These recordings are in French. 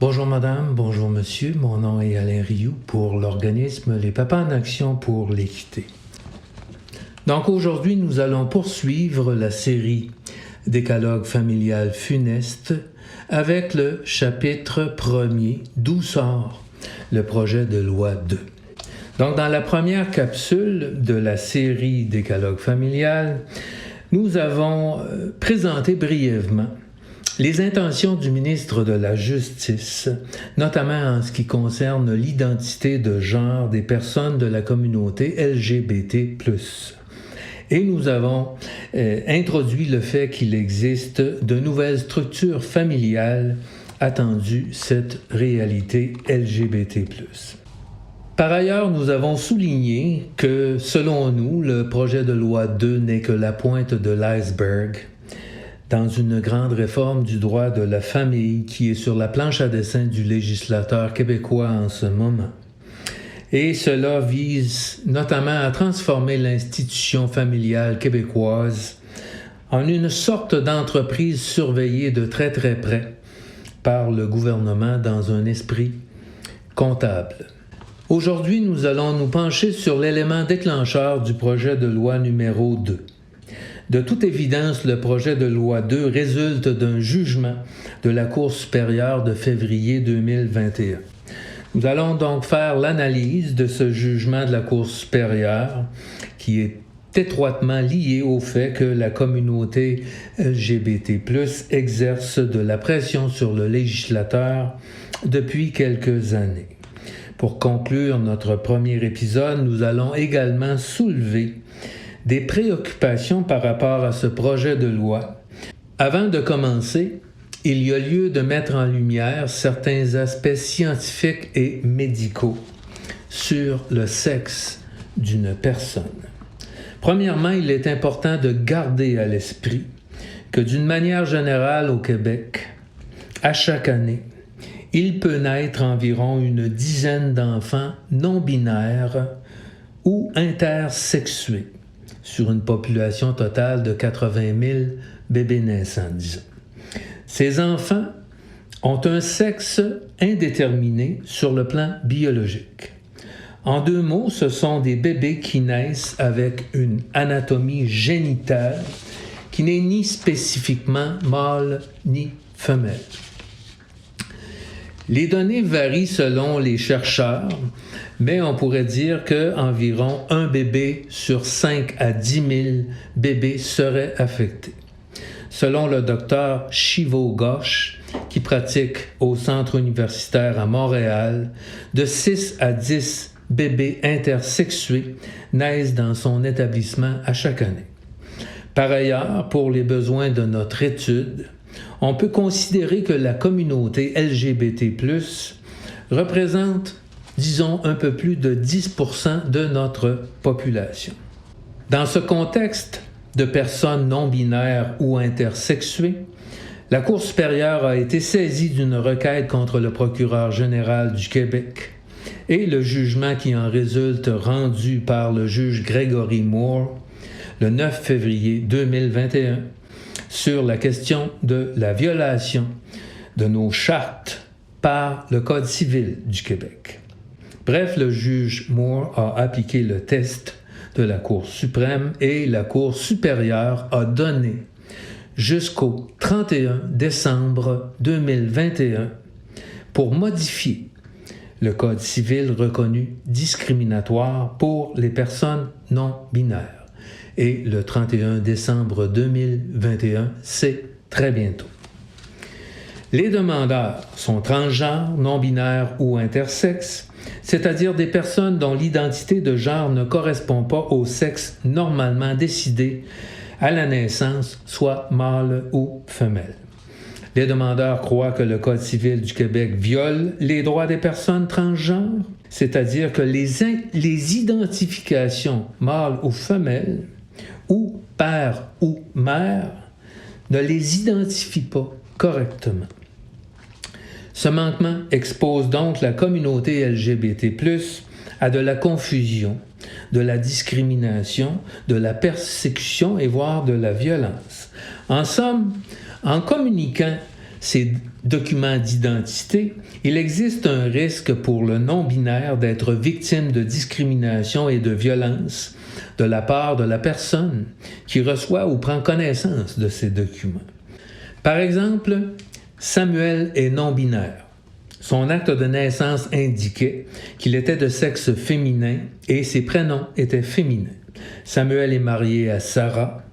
Bonjour madame, bonjour monsieur, mon nom est Alain Rioux pour l'organisme Les Papas en Action pour l'équité. Donc aujourd'hui, nous allons poursuivre la série Décalogue familial funeste avec le chapitre 1er, d'où sort le projet de loi 2. Donc dans la première capsule de la série Décalogue familial, nous avons présenté brièvement les intentions du ministre de la Justice, notamment en ce qui concerne l'identité de genre des personnes de la communauté LGBT+. Et nous avons introduit le fait qu'il existe de nouvelles structures familiales attendues cette réalité LGBT+. Par ailleurs, nous avons souligné que, selon nous, le projet de loi 2 n'est que la pointe de l'iceberg dans une grande réforme du droit de la famille qui est sur la planche à dessin du législateur québécois en ce moment. Et cela vise notamment à transformer l'institution familiale québécoise en une sorte d'entreprise surveillée de très très près par le gouvernement dans un esprit comptable. Aujourd'hui, nous allons nous pencher sur l'élément déclencheur du projet de loi numéro 2. De toute évidence, le projet de loi 2 résulte d'un jugement de la Cour supérieure de février 2021. Nous allons donc faire l'analyse de ce jugement de la Cour supérieure qui est étroitement lié au fait que la communauté LGBT+, exerce de la pression sur le législateur depuis quelques années. Pour conclure notre premier épisode, nous allons également soulever des préoccupations par rapport à ce projet de loi. Avant de commencer, il y a lieu de mettre en lumière certains aspects scientifiques et médicaux sur le sexe d'une personne. Premièrement, il est important de garder à l'esprit que d'une manière générale au Québec, à chaque année, il peut naître environ une dizaine d'enfants non-binaires ou intersexués sur une population totale de 80 000 bébés naissants, disons. Ces enfants ont un sexe indéterminé sur le plan biologique. En deux mots, ce sont des bébés qui naissent avec une anatomie génitale qui n'est ni spécifiquement mâle ni femelle. Les données varient selon les chercheurs, mais on pourrait dire qu'environ un bébé sur 5 à 10 000 bébés serait affecté. Selon le docteur Shivo Ghosh, qui pratique au Centre universitaire à Montréal, de 6 à 10 bébés intersexués naissent dans son établissement à chaque année. Par ailleurs, pour les besoins de notre étude, on peut considérer que la communauté LGBT+, représente, disons, un peu plus de 10% de notre population. Dans ce contexte de personnes non-binaires ou intersexuées, la Cour supérieure a été saisie d'une requête contre le procureur général du Québec et le jugement qui en résulte rendu par le juge Gregory Moore le 9 février 2021 sur la question de la violation de nos chartes par le Code civil du Québec. Bref, le juge Moore a appliqué le test de la Cour suprême et la Cour supérieure a donné jusqu'au 31 décembre 2021 pour modifier le Code civil reconnu discriminatoire pour les personnes non binaires. Et le 31 décembre 2021, c'est très bientôt. Les demandeurs sont transgenres, non-binaires ou intersexes, c'est-à-dire des personnes dont l'identité de genre ne correspond pas au sexe normalement décidé à la naissance, soit mâle ou femelle. Les demandeurs croient que le Code civil du Québec viole les droits des personnes transgenres, c'est-à-dire que les identifications mâle ou femelle ou père ou mère ne les identifient pas correctement. Ce manquement expose donc la communauté LGBT+, à de la confusion, de la discrimination, de la persécution et voire de la violence. En somme, en communiquant ces documents d'identité, il existe un risque pour le non-binaire d'être victime de discrimination et de violence de la part de la personne qui reçoit ou prend connaissance de ces documents. Par exemple, Samuel est non-binaire. Son acte de naissance indiquait qu'il était de sexe féminin et ses prénoms étaient féminins. Samuel est marié à Sarah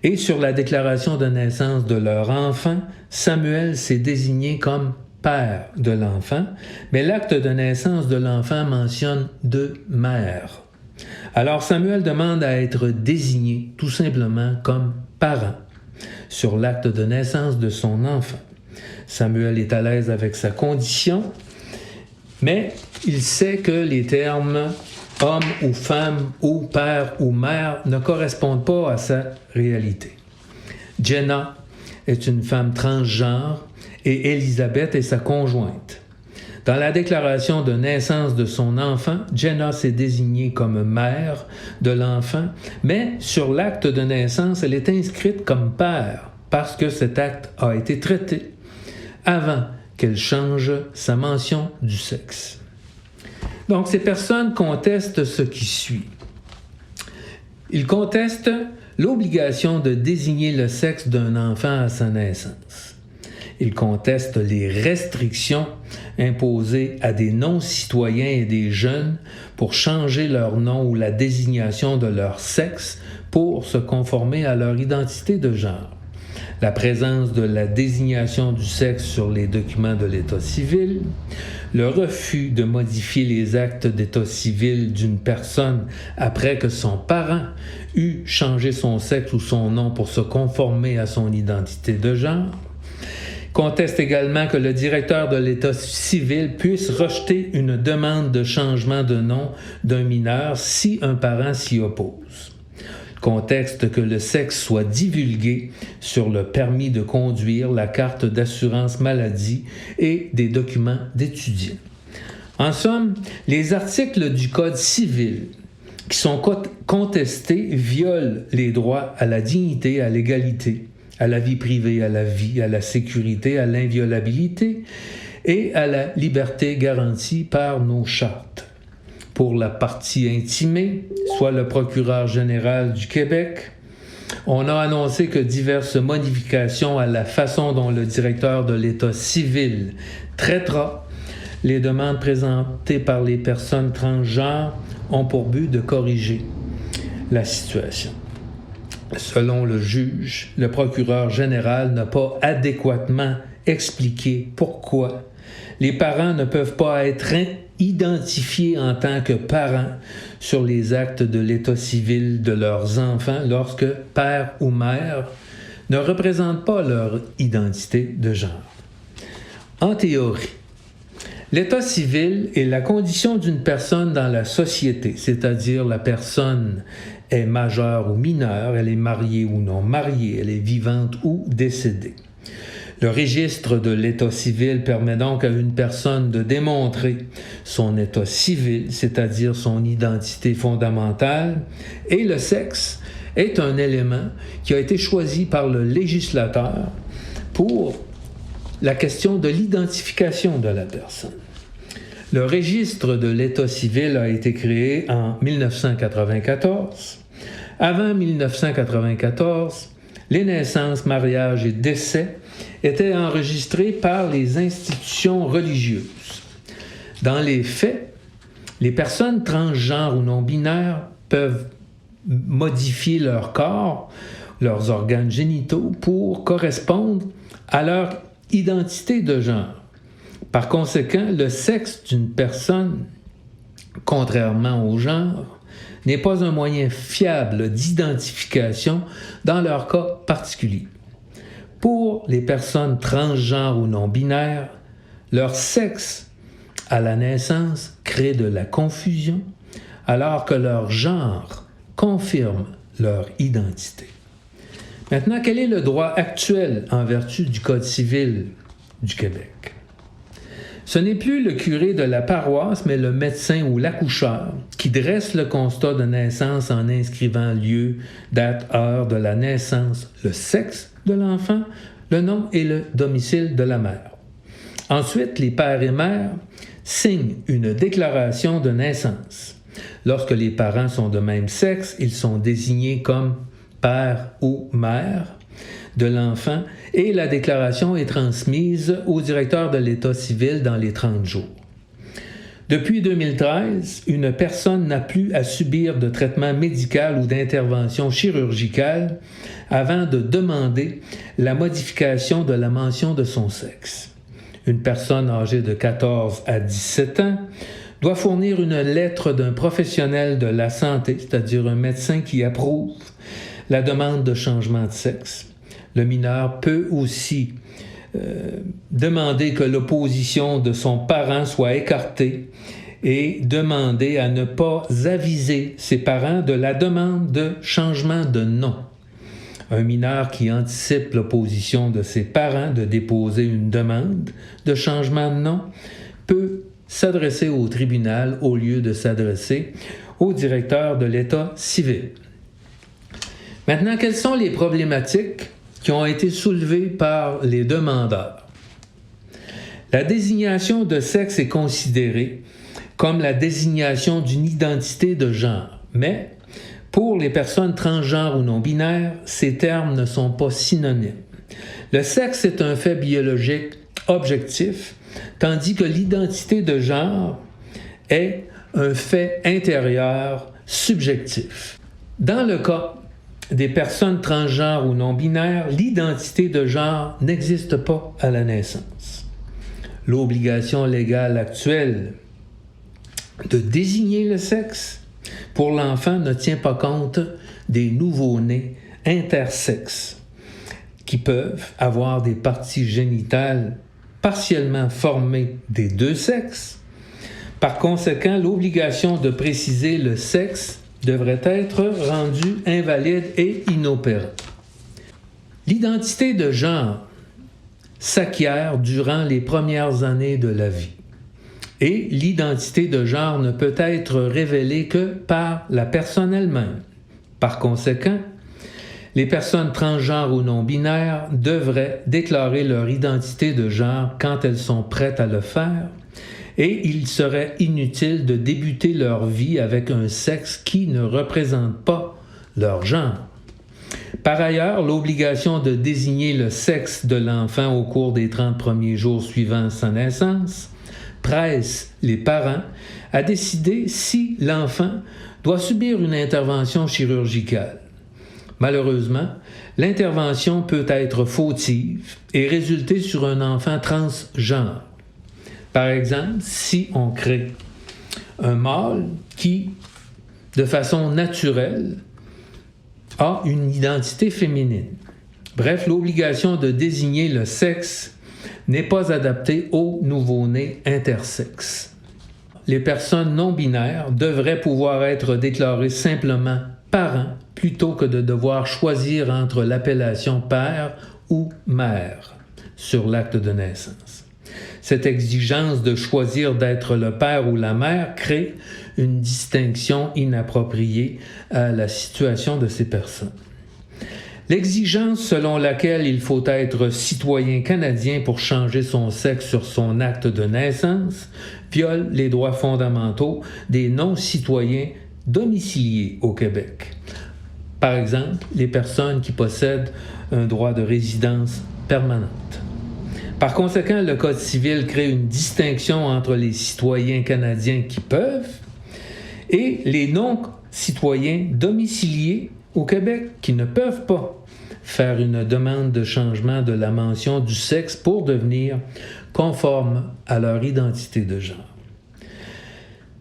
et sur la déclaration de naissance de leur enfant, Samuel s'est désigné comme père de l'enfant, mais l'acte de naissance de l'enfant mentionne deux mères. Alors Samuel demande à être désigné tout simplement comme parent sur l'acte de naissance de son enfant. Samuel est à l'aise avec sa condition, mais il sait que les termes homme ou femme ou père ou mère ne correspondent pas à sa réalité. Jenna est une femme transgenre et Élisabeth est sa conjointe. Dans la déclaration de naissance de son enfant, Jenna s'est désignée comme mère de l'enfant, mais sur l'acte de naissance, elle est inscrite comme père parce que cet acte a été traité avant qu'elle change sa mention du sexe. Donc, ces personnes contestent ce qui suit. Ils contestent l'obligation de désigner le sexe d'un enfant à sa naissance. Ils contestent les restrictions imposées à des non-citoyens et des jeunes pour changer leur nom ou la désignation de leur sexe pour se conformer à leur identité de genre. La présence de la désignation du sexe sur les documents de l'état civil, le refus de modifier les actes d'état civil d'une personne après que son parent eut changé son sexe ou son nom pour se conformer à son identité de genre, conteste également que le directeur de l'état civil puisse rejeter une demande de changement de nom d'un mineur si un parent s'y oppose. Contexte que le sexe soit divulgué sur le permis de conduire, la carte d'assurance maladie et des documents d'étudiants. En somme, les articles du Code civil qui sont contestés violent les droits à la dignité, à l'égalité, à la vie privée, à la vie, à la sécurité, à l'inviolabilité et à la liberté garantie par nos chartes. Pour la partie intimée, soit le procureur général du Québec, on a annoncé que diverses modifications à la façon dont le directeur de l'État civil traitera les demandes présentées par les personnes transgenres ont pour but de corriger la situation. Selon le juge, le procureur général n'a pas adéquatement expliqué pourquoi les parents ne peuvent pas être identifiés en tant que parents sur les actes de l'état civil de leurs enfants lorsque père ou mère ne représentent pas leur identité de genre. En théorie, l'état civil est la condition d'une personne dans la société, c'est-à-dire la personne est majeure ou mineure, elle est mariée ou non mariée, elle est vivante ou décédée. Le registre de l'état civil permet donc à une personne de démontrer son état civil, c'est-à-dire son identité fondamentale, et le sexe est un élément qui a été choisi par le législateur pour la question de l'identification de la personne. Le registre de l'état civil a été créé en 1994. Avant 1994, les naissances, mariages et décès étaient enregistrés par les institutions religieuses. Dans les faits, les personnes transgenres ou non-binaires peuvent modifier leur corps, leurs organes génitaux pour correspondre à leur identité de genre. Par conséquent, le sexe d'une personne, contrairement au genre, n'est pas un moyen fiable d'identification dans leur cas particulier. Pour les personnes transgenres ou non-binaires, leur sexe à la naissance crée de la confusion, alors que leur genre confirme leur identité. Maintenant, quel est le droit actuel en vertu du Code civil du Québec? Ce n'est plus le curé de la paroisse, mais le médecin ou l'accoucheur qui dresse le constat de naissance en inscrivant lieu, date, heure de la naissance, le sexe de l'enfant, le nom et le domicile de la mère. Ensuite, les pères et mères signent une déclaration de naissance. Lorsque les parents sont de même sexe, ils sont désignés comme père ou mère de l'enfant et la déclaration est transmise au directeur de l'État civil dans les 30 jours. Depuis 2013, une personne n'a plus à subir de traitement médical ou d'intervention chirurgicale avant de demander la modification de la mention de son sexe. Une personne âgée de 14 à 17 ans doit fournir une lettre d'un professionnel de la santé, c'est-à-dire un médecin qui approuve la demande de changement de sexe. Le mineur peut aussi demander que l'opposition de son parent soit écartée et demander à ne pas aviser ses parents de la demande de changement de nom. Un mineur qui anticipe l'opposition de ses parents de déposer une demande de changement de nom peut s'adresser au tribunal au lieu de s'adresser au directeur de l'État civil. Maintenant, quelles sont les problématiques qui ont été soulevées par les demandeurs? La désignation de sexe est considérée comme la désignation d'une identité de genre, mais pour les personnes transgenres ou non-binaires, ces termes ne sont pas synonymes. Le sexe est un fait biologique objectif, tandis que l'identité de genre est un fait intérieur subjectif. Dans le cas des personnes transgenres ou non-binaires, l'identité de genre n'existe pas à la naissance. L'obligation légale actuelle de désigner le sexe pour l'enfant ne tient pas compte des nouveau-nés intersexes qui peuvent avoir des parties génitales partiellement formées des deux sexes. Par conséquent, l'obligation de préciser le sexe devrait être rendue invalide et inopérante. L'identité de genre s'acquiert durant les premières années de la vie. Et l'identité de genre ne peut être révélée que par la personne elle-même. Par conséquent, les personnes transgenres ou non-binaires devraient déclarer leur identité de genre quand elles sont prêtes à le faire, et il serait inutile de débuter leur vie avec un sexe qui ne représente pas leur genre. Par ailleurs, l'obligation de désigner le sexe de l'enfant au cours des 30 premiers jours suivant sa naissance presse les parents à décider si l'enfant doit subir une intervention chirurgicale. Malheureusement, l'intervention peut être fautive et résulter sur un enfant transgenre. Par exemple, si on crée un mâle qui, de façon naturelle, a une identité féminine. Bref, l'obligation de désigner le sexe n'est pas adaptée aux nouveau-nés intersexes. Les personnes non-binaires devraient pouvoir être déclarées simplement parents plutôt que de devoir choisir entre l'appellation père ou mère sur l'acte de naissance. Cette exigence de choisir d'être le père ou la mère crée une distinction inappropriée à la situation de ces personnes. L'exigence selon laquelle il faut être citoyen canadien pour changer son sexe sur son acte de naissance viole les droits fondamentaux des non-citoyens domiciliés au Québec. Par exemple, les personnes qui possèdent un droit de résidence permanente. Par conséquent, le Code civil crée une distinction entre les citoyens canadiens qui peuvent et les non-citoyens domiciliés au Québec qui ne peuvent pas faire une demande de changement de la mention du sexe pour devenir conforme à leur identité de genre.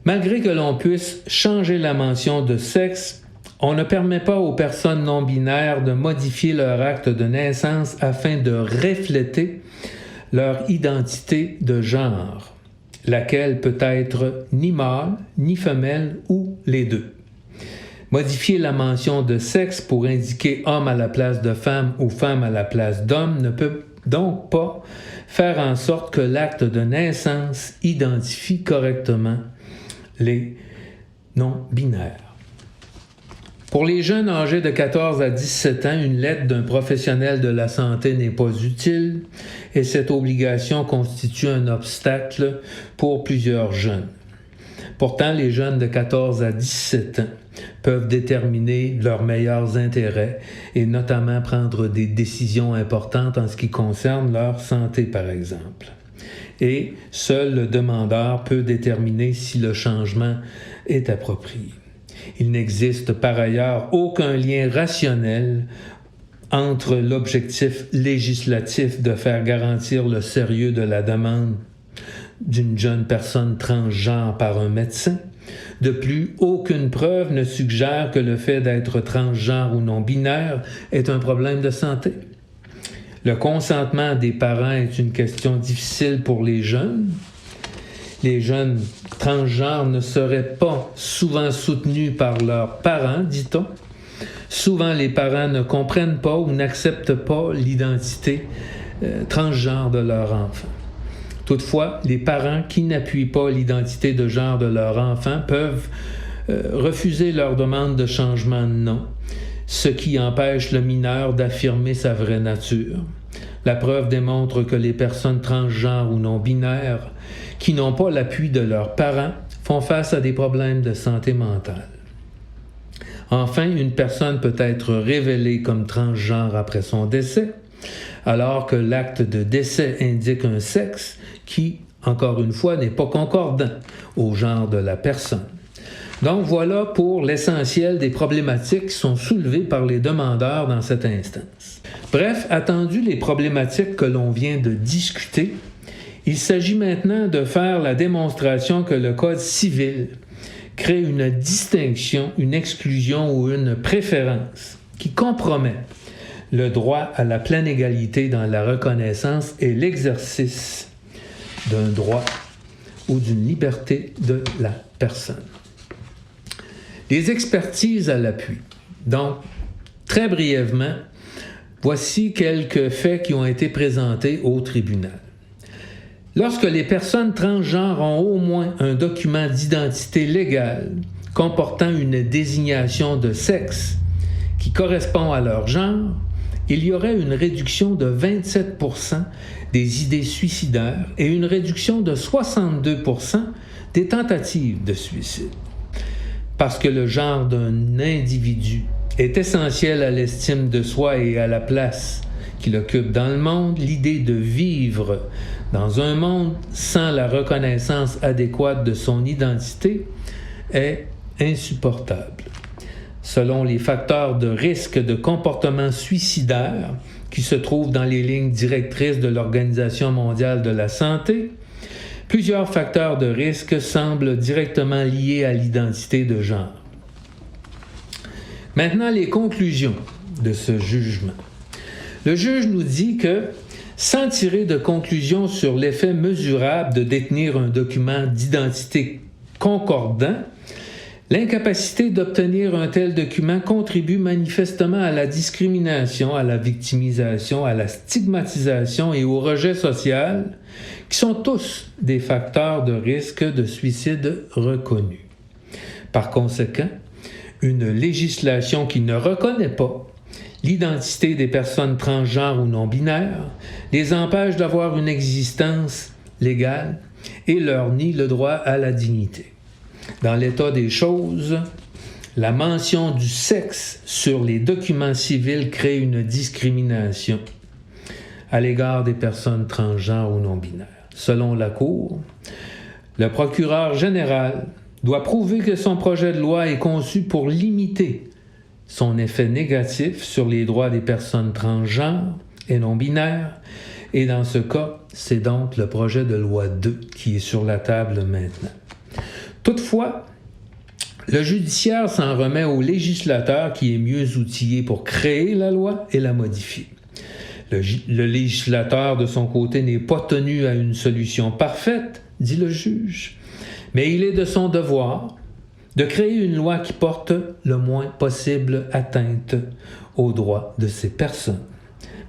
Malgré que l'on puisse changer la mention de sexe, on ne permet pas aux personnes non-binaires de modifier leur acte de naissance afin de refléter leur identité de genre, laquelle peut être ni mâle, ni femelle ou les deux. Modifier la mention de sexe pour indiquer homme à la place de femme ou femme à la place d'homme ne peut donc pas faire en sorte que l'acte de naissance identifie correctement les non-binaires. Pour les jeunes âgés de 14 à 17 ans, une lettre d'un professionnel de la santé n'est pas utile et cette obligation constitue un obstacle pour plusieurs jeunes. Pourtant, les jeunes de 14 à 17 ans peuvent déterminer leurs meilleurs intérêts et notamment prendre des décisions importantes en ce qui concerne leur santé, par exemple. Et seul le demandeur peut déterminer si le changement est approprié. Il n'existe par ailleurs aucun lien rationnel entre l'objectif législatif de faire garantir le sérieux de la demande d'une jeune personne transgenre par un médecin. De plus, aucune preuve ne suggère que le fait d'être transgenre ou non-binaire est un problème de santé. Le consentement des parents est une question difficile pour les jeunes. Les jeunes transgenres ne seraient pas souvent soutenus par leurs parents, dit-on. Souvent, les parents ne comprennent pas ou n'acceptent pas l'identité transgenre de leur enfant. Toutefois, les parents qui n'appuient pas l'identité de genre de leur enfant peuvent refuser leur demande de changement de nom, ce qui empêche le mineur d'affirmer sa vraie nature. La preuve démontre que les personnes transgenres ou non-binaires qui n'ont pas l'appui de leurs parents font face à des problèmes de santé mentale. Enfin, une personne peut être révélée comme transgenre après son décès, alors que l'acte de décès indique un sexe qui, encore une fois, n'est pas concordant au genre de la personne. Donc voilà pour l'essentiel des problématiques qui sont soulevées par les demandeurs dans cette instance. Bref, attendu les problématiques que l'on vient de discuter, il s'agit maintenant de faire la démonstration que le Code civil crée une distinction, une exclusion ou une préférence qui compromet le droit à la pleine égalité dans la reconnaissance et l'exercice d'un droit ou d'une liberté de la personne. Les expertises à l'appui. Donc, très brièvement, voici quelques faits qui ont été présentés au tribunal. Lorsque les personnes transgenres ont au moins un document d'identité légale comportant une désignation de sexe qui correspond à leur genre, il y aurait une réduction de 27% des idées suicidaires et une réduction de 62% des tentatives de suicide. Parce que le genre d'un individu est essentiel à l'estime de soi et à la place qu'il occupe dans le monde, l'idée de vivre dans un monde sans la reconnaissance adéquate de son identité est insupportable. Selon les facteurs de risque de comportement suicidaire qui se trouvent dans les lignes directrices de l'Organisation mondiale de la santé, plusieurs facteurs de risque semblent directement liés à l'identité de genre. Maintenant, les conclusions de ce jugement. Le juge nous dit que, sans tirer de conclusion sur l'effet mesurable de détenir un document d'identité concordant, l'incapacité d'obtenir un tel document contribue manifestement à la discrimination, à la victimisation, à la stigmatisation et au rejet social, qui sont tous des facteurs de risque de suicide reconnus. Par conséquent, une législation qui ne reconnaît pas l'identité des personnes transgenres ou non-binaires les empêche d'avoir une existence légale et leur nie le droit à la dignité. Dans l'état des choses, la mention du sexe sur les documents civils crée une discrimination à l'égard des personnes transgenres ou non-binaires. Selon la Cour, le procureur général doit prouver que son projet de loi est conçu pour limiter son effet négatif sur les droits des personnes transgenres et non-binaires, et dans ce cas, c'est donc le projet de loi 2 qui est sur la table maintenant. Toutefois, le judiciaire s'en remet au législateur qui est mieux outillé pour créer la loi et la modifier. Le législateur, de son côté, n'est pas tenu à une solution parfaite, dit le juge, mais il est de son devoir de créer une loi qui porte le moins possible atteinte aux droits de ces personnes.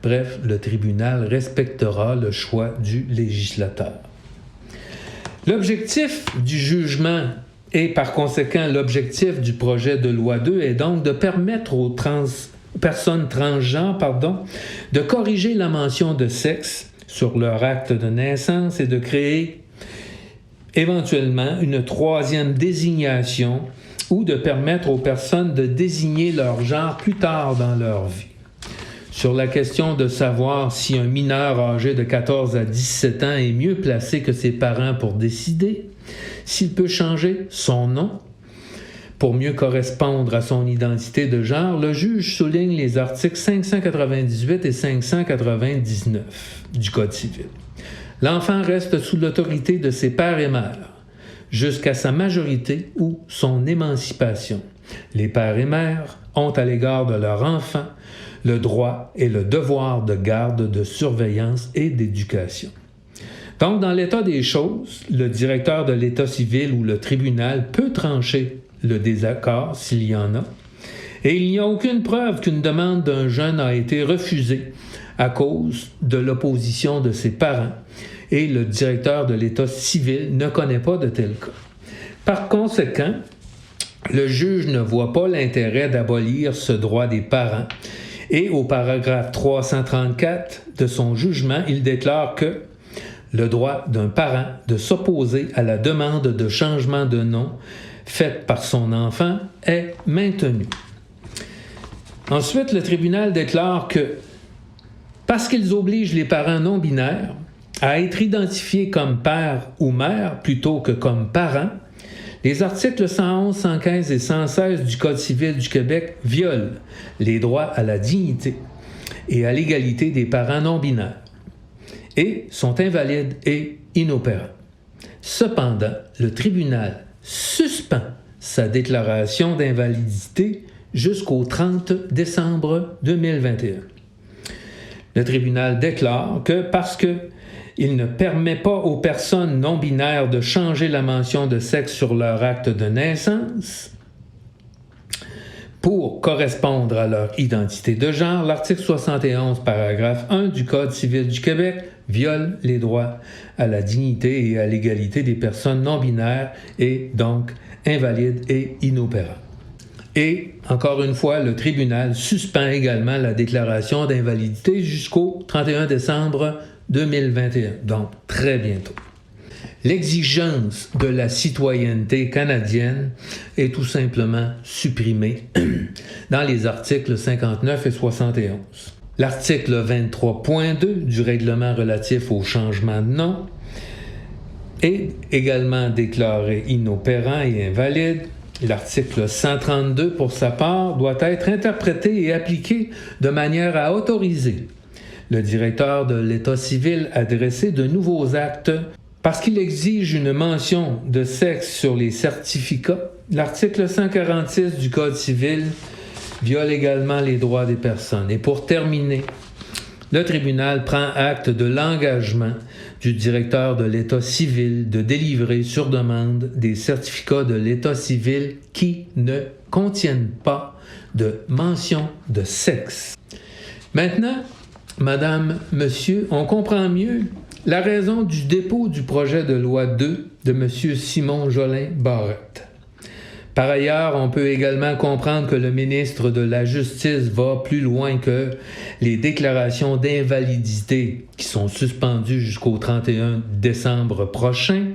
Bref, le tribunal respectera le choix du législateur. L'objectif du jugement Et par conséquent, l'objectif du projet de loi 2 est donc de permettre aux personnes transgenres de corriger la mention de sexe sur leur acte de naissance et de créer éventuellement une troisième désignation ou de permettre aux personnes de désigner leur genre plus tard dans leur vie. Sur la question de savoir si un mineur âgé de 14 à 17 ans est mieux placé que ses parents pour décider s'il peut changer son nom pour mieux correspondre à son identité de genre, le juge souligne les articles 598 et 599 du Code civil. L'enfant reste sous l'autorité de ses pères et mères jusqu'à sa majorité ou son émancipation. Les pères et mères ont à l'égard de leur enfant le droit et le devoir de garde, de surveillance et d'éducation. Donc, dans l'état des choses, le directeur de l'état civil ou le tribunal peut trancher le désaccord s'il y en a, et il n'y a aucune preuve qu'une demande d'un jeune a été refusée à cause de l'opposition de ses parents, et le directeur de l'état civil ne connaît pas de tel cas. Par conséquent, le juge ne voit pas l'intérêt d'abolir ce droit des parents, et au paragraphe 334 de son jugement, il déclare que le droit d'un parent de s'opposer à la demande de changement de nom faite par son enfant est maintenu. Ensuite, le tribunal déclare que parce qu'ils obligent les parents non binaires à être identifiés comme père ou mère plutôt que comme parents, les articles 111, 115 et 116 du Code civil du Québec violent les droits à la dignité et à l'égalité des parents non binaires et sont invalides et inopérants. Cependant, le tribunal suspend sa déclaration d'invalidité jusqu'au 30 décembre 2021. Le tribunal déclare que parce qu'il ne permet pas aux personnes non-binaires de changer la mention de sexe sur leur acte de naissance pour correspondre à leur identité de genre, l'article 71, paragraphe 1 du Code civil du Québec viole les droits à la dignité et à l'égalité des personnes non-binaires et donc invalides et inopérants. Et, encore une fois, le tribunal suspend également la déclaration d'invalidité jusqu'au 31 décembre 2021, donc très bientôt. L'exigence de la citoyenneté canadienne est tout simplement supprimée dans les articles 59 et 71. L'article 23.2 du règlement relatif au changement de nom est également déclaré inopérant et invalide. L'article 132, pour sa part, doit être interprété et appliqué de manière à autoriser le directeur de l'État civil à dresser de nouveaux actes parce qu'il exige une mention de sexe sur les certificats. L'article 146 du Code civil viole également les droits des personnes. Et pour terminer, le tribunal prend acte de l'engagement du directeur de l'État civil de délivrer sur demande des certificats de l'État civil qui ne contiennent pas de mention de sexe. Maintenant, Madame, Monsieur, on comprend mieux la raison du dépôt du projet de loi 2 de M. Simon Jolin Barrette. Par ailleurs, on peut également comprendre que le ministre de la Justice va plus loin que les déclarations d'invalidité qui sont suspendues jusqu'au 31 décembre prochain,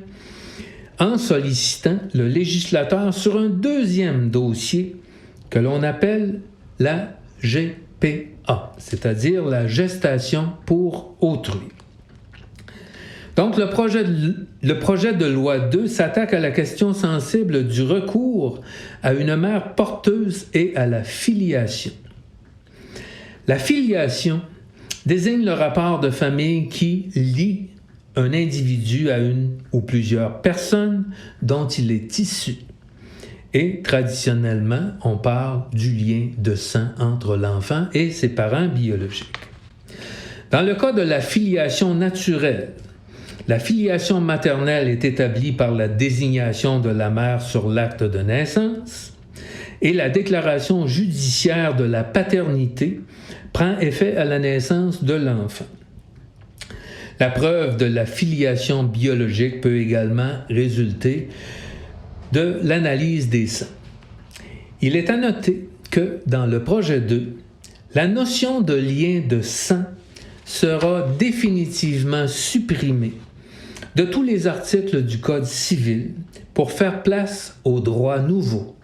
en sollicitant le législateur sur un deuxième dossier que l'on appelle la GPA, c'est-à-dire la gestation pour autrui. Donc, le projet de loi 2 s'attaque à la question sensible du recours à une mère porteuse et à la filiation. La filiation désigne le rapport de famille qui lie un individu à une ou plusieurs personnes dont il est issu. Et traditionnellement, on parle du lien de sang entre l'enfant et ses parents biologiques. Dans le cas de la filiation naturelle, la filiation maternelle est établie par la désignation de la mère sur l'acte de naissance et la déclaration judiciaire de la paternité prend effet à la naissance de l'enfant. La preuve de la filiation biologique peut également résulter de l'analyse des sangs. Il est à noter que dans le projet 2, la notion de lien de sang sera définitivement supprimée de tous les articles du Code civil pour faire place au droit nouveau,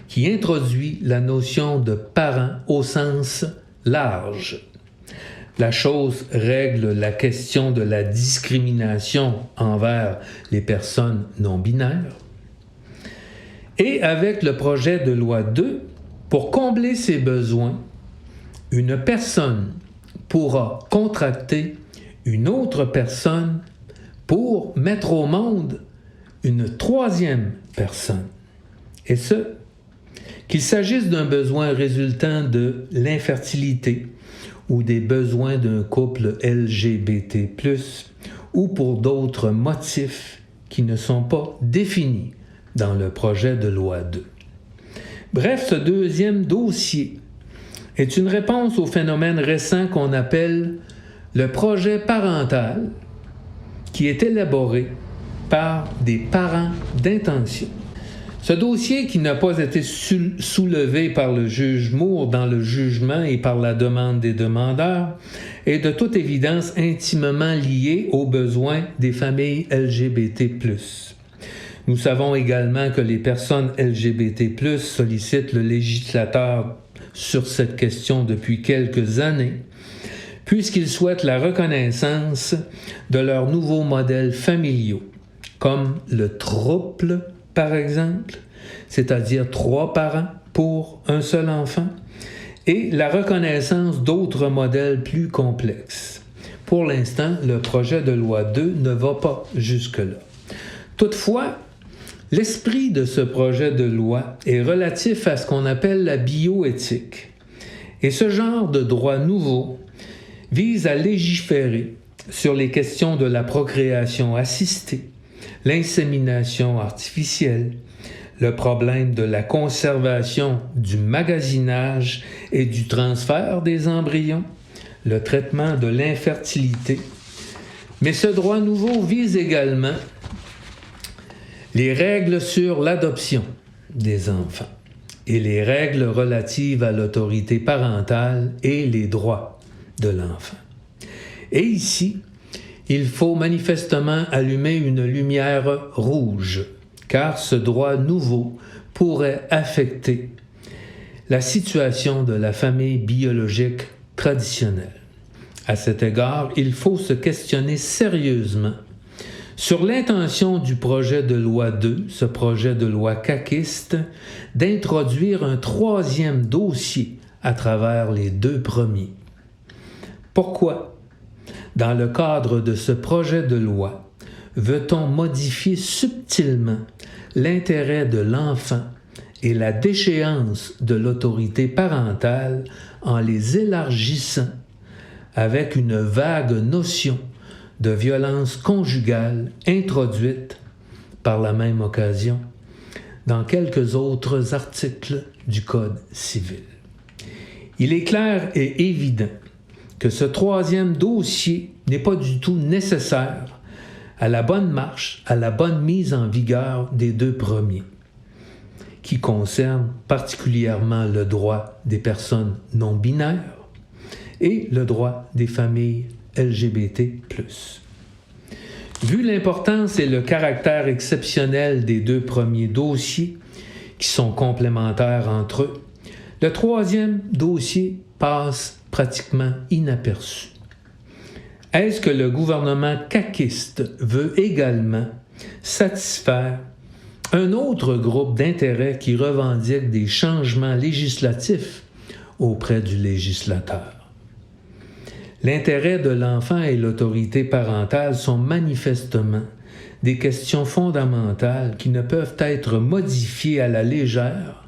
qui introduit la notion de parent au sens large. La chose règle la question de la discrimination envers les personnes non binaires. Et avec le projet de loi 2, pour combler ces besoins, une personne pourra contracter une autre personne pour mettre au monde une troisième personne. Et ce, qu'il s'agisse d'un besoin résultant de l'infertilité ou des besoins d'un couple LGBT+, ou pour d'autres motifs qui ne sont pas définis dans le projet de loi 2. Bref, ce deuxième dossier est une réponse au phénomène récent qu'on appelle le projet parental, qui est élaboré par des parents d'intention. Ce dossier, qui n'a pas été soulevé par le juge Moore dans le jugement et par la demande des demandeurs, est de toute évidence intimement lié aux besoins des familles LGBT+. Nous savons également que les personnes LGBT+, sollicitent le législateur sur cette question depuis quelques années, puisqu'ils souhaitent la reconnaissance de leurs nouveaux modèles familiaux, comme le trouble, par exemple, c'est-à-dire 3 parents pour un seul enfant, et la reconnaissance d'autres modèles plus complexes. Pour l'instant, le projet de loi 2 ne va pas jusque-là. Toutefois, l'esprit de ce projet de loi est relatif à ce qu'on appelle la bioéthique. Et ce genre de droit nouveau vise à légiférer sur les questions de la procréation assistée, l'insémination artificielle, le problème de la conservation, du magasinage et du transfert des embryons, le traitement de l'infertilité. Mais ce droit nouveau vise également les règles sur l'adoption des enfants et les règles relatives à l'autorité parentale et les droits de l'enfant. Et ici, il faut manifestement allumer une lumière rouge, car ce droit nouveau pourrait affecter la situation de la famille biologique traditionnelle. À cet égard, il faut se questionner sérieusement sur l'intention du projet de loi 2, ce projet de loi caquiste, d'introduire un troisième dossier à travers les 2 premiers. Pourquoi, dans le cadre de ce projet de loi, veut-on modifier subtilement l'intérêt de l'enfant et la déchéance de l'autorité parentale en les élargissant avec une vague notion de violence conjugale introduite par la même occasion dans quelques autres articles du Code civil? Il est clair et évident que ce troisième dossier n'est pas du tout nécessaire à la bonne marche, à la bonne mise en vigueur des 2 premiers, qui concernent particulièrement le droit des personnes non binaires et le droit des familles LGBT+. Vu l'importance et le caractère exceptionnel des 2 premiers dossiers, qui sont complémentaires entre eux, le troisième dossier passe pratiquement inaperçu. Est-ce que le gouvernement caquiste veut également satisfaire un autre groupe d'intérêts qui revendique des changements législatifs auprès du législateur? L'intérêt de l'enfant et l'autorité parentale sont manifestement des questions fondamentales qui ne peuvent être modifiées à la légère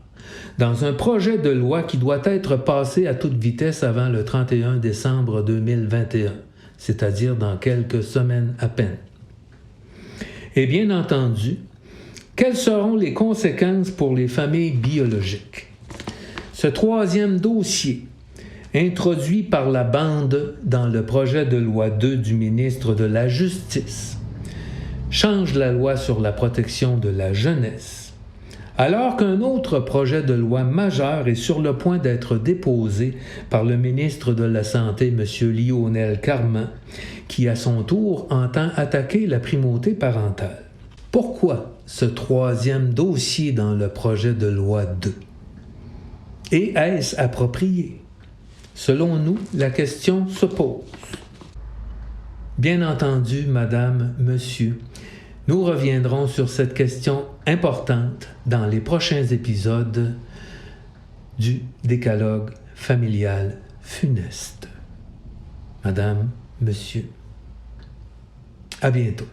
dans un projet de loi qui doit être passé à toute vitesse avant le 31 décembre 2021, c'est-à-dire dans quelques semaines à peine. Et bien entendu, quelles seront les conséquences pour les familles biologiques? Ce troisième dossier, introduit par la bande dans le projet de loi 2 du ministre de la Justice, change la loi sur la protection de la jeunesse, alors qu'un autre projet de loi majeur est sur le point d'être déposé par le ministre de la Santé, M. Lionel Carman, qui à son tour entend attaquer la primauté parentale. Pourquoi ce troisième dossier dans le projet de loi 2? Et est-ce approprié? Selon nous, la question se pose. Bien entendu, madame, monsieur, nous reviendrons sur cette question importante dans les prochains épisodes du décalogue familial funeste. Madame, monsieur, à bientôt.